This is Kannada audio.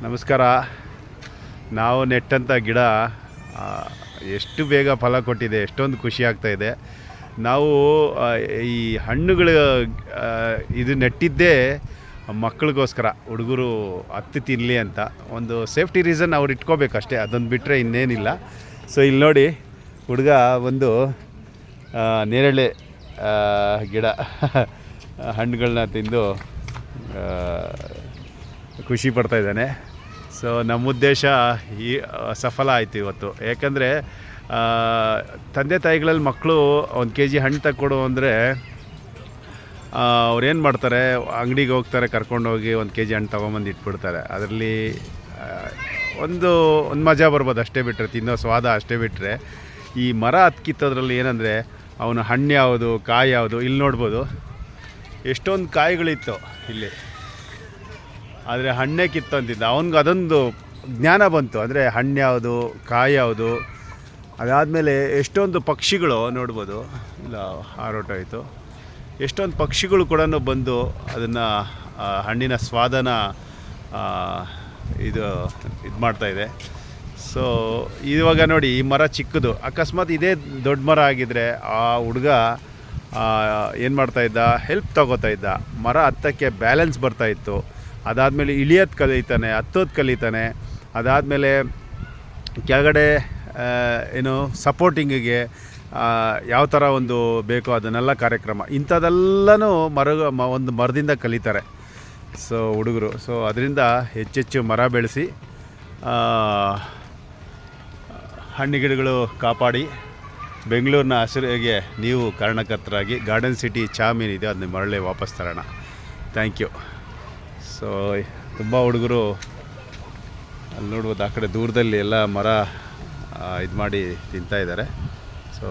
ನಮಸ್ಕಾರ. ನಾವು ನೆಟ್ಟಂಥ ಗಿಡ ಆ, ಎಷ್ಟು ಬೇಗ ಫಲ ಕೊಟ್ಟಿದೆ, ಎಷ್ಟೊಂದು ಖುಷಿ ಆಗ್ತಾ ಇದೆ. ನಾವು ಈ ಹಣ್ಣುಗಳು ಆ, ಇದು ನೆಟ್ಟಿದ್ದೇ ಮಕ್ಕಳಿಗೋಸ್ಕರ, ಹುಡುಗರು ಹತ್ತಿ ತಿನ್ನಲಿ ಅಂತ ಒಂದು ಸೇಫ್ಟಿ ರೀಸನ್ ಅವ್ರು ಇಟ್ಕೋಬೇಕಷ್ಟೇ, ಅದೊಂದು ಬಿಟ್ಟರೆ ಇನ್ನೇನಿಲ್ಲ. ಸೊ ಇಲ್ಲಿ ನೋಡಿ, ಹುಡುಗ ಒಂದು ನೇರಳೆ ಗಿಡ ಹಣ್ಣುಗಳನ್ನ ತಿಂದು ಆ, ಖುಷಿ ಪಡ್ತಾಯಿದ್ದಾನೆ. ಸೊ ನಮ್ಮ ಉದ್ದೇಶ ಈ ಸಫಲ ಆಯಿತು ಇವತ್ತು. ಯಾಕಂದರೆ ತಂದೆ ತಾಯಿಗಳಲ್ಲಿ ಮಕ್ಕಳು ಒಂದು ಕೆ ಜಿ ಹಣ್ಣು ತಕ್ಕೊಡು ಅಂದರೆ ಅವ್ರೇನು ಮಾಡ್ತಾರೆ, ಅಂಗಡಿಗೆ ಹೋಗ್ತಾರೆ, ಕರ್ಕೊಂಡೋಗಿ ಒಂದು ಕೆ ಜಿ ಹಣ್ಣು ತೊಗೊಂಬಂದು ಇಟ್ಬಿಡ್ತಾರೆ. ಅದರಲ್ಲಿ ಒಂದು ಮಜಾ ಬರ್ಬೋದು ಅಷ್ಟೇ, ಬಿಟ್ಟರೆ ತಿನ್ನೋ ಸ್ವಾದ ಅಷ್ಟೇ. ಬಿಟ್ಟರೆ ಈ ಮರ ಹತ್ಕಿತ್ತೋದ್ರಲ್ಲಿ ಏನಂದರೆ ಅವನು ಹಣ್ಣು ಯಾವುದು, ಕಾಯಿ ಯಾವುದು, ಇಲ್ಲಿ ನೋಡ್ಬೋದು ಎಷ್ಟೊಂದು ಕಾಯಿಗಳಿತ್ತು ಇಲ್ಲಿ, ಆದರೆ ಹಣ್ಣೇ ಕಿತ್ತು ಅಂತಿದ್ದ. ಅವ್ನಿಗೆ ಅದೊಂದು ಜ್ಞಾನ ಬಂತು, ಅಂದರೆ ಹಣ್ಣು ಯಾವುದು, ಕಾಯಿ ಯಾವುದು. ಅದಾದಮೇಲೆ ಎಷ್ಟೊಂದು ಪಕ್ಷಿಗಳು ನೋಡ್ಬೋದು, ಇಲ್ಲ ಹಾರೋಟಾಯಿತು, ಎಷ್ಟೊಂದು ಪಕ್ಷಿಗಳು ಕೂಡ ಬಂದು ಅದನ್ನು ಹಣ್ಣಿನ ಸ್ವಾದನ ಇದು ಮಾಡ್ತಾಯಿದೆ. ಸೊ ಇವಾಗ ನೋಡಿ, ಈ ಮರ ಚಿಕ್ಕದು, ಅಕಸ್ಮಾತ್ ಇದೇ ದೊಡ್ಡ ಮರ ಆಗಿದ್ದರೆ ಆ ಹುಡುಗ ಏನು ಮಾಡ್ತಾಯಿದ್ದ, ಹೆಲ್ಪ್ ತಗೋತಾ ಇದ್ದ, ಮರ ಹತ್ತಕ್ಕೆ ಬ್ಯಾಲೆನ್ಸ್ ಬರ್ತಾಯಿತ್ತು. ಅದಾದಮೇಲೆ ಇಳಿಯೋದು ಕಲಿತಾನೆ, ಹತ್ತೋದು ಕಲಿತಾನೆ. ಅದಾದಮೇಲೆ ಕೆಳಗಡೆ ಏನು ಸಪೋರ್ಟಿಂಗಿಗೆ ಯಾವ ಥರ ಒಂದು ಬೇಕೋ ಅದನ್ನೆಲ್ಲ ಕಾರ್ಯಕ್ರಮ, ಇಂಥದ್ದೆಲ್ಲನೂ ಒಂದು ಮರದಿಂದ ಕಲಿತಾರೆ ಸೊ ಹುಡುಗರು. ಸೊ ಅದರಿಂದ ಹೆಚ್ಚೆಚ್ಚು ಮರ ಬೆಳೆಸಿ ಹಣ್ಣು ಗಿಡಗಳು ಕಾಪಾಡಿ ಬೆಂಗಳೂರಿನ ಹಸಿರಿಗೆ ನೀವು ಕಾರಣಕರ್ತರಾಗಿ ಗಾರ್ಡನ್ ಸಿಟಿ ಚಾಮೀನಿದೆ, ಅದನ್ನ ಮರಳಿ ವಾಪಸ್ ತರೋಣ. Thank you. ಸೊ ತುಂಬ ಹುಡುಗರು ಅಲ್ಲಿ ನೋಡ್ಬೋದು, ಆ ಕಡೆ ದೂರದಲ್ಲಿ ಎಲ್ಲ ಮರ ಇದು ಮಾಡಿ ತಿಂತಾಯಿದ್ದಾರೆ. ಸೊ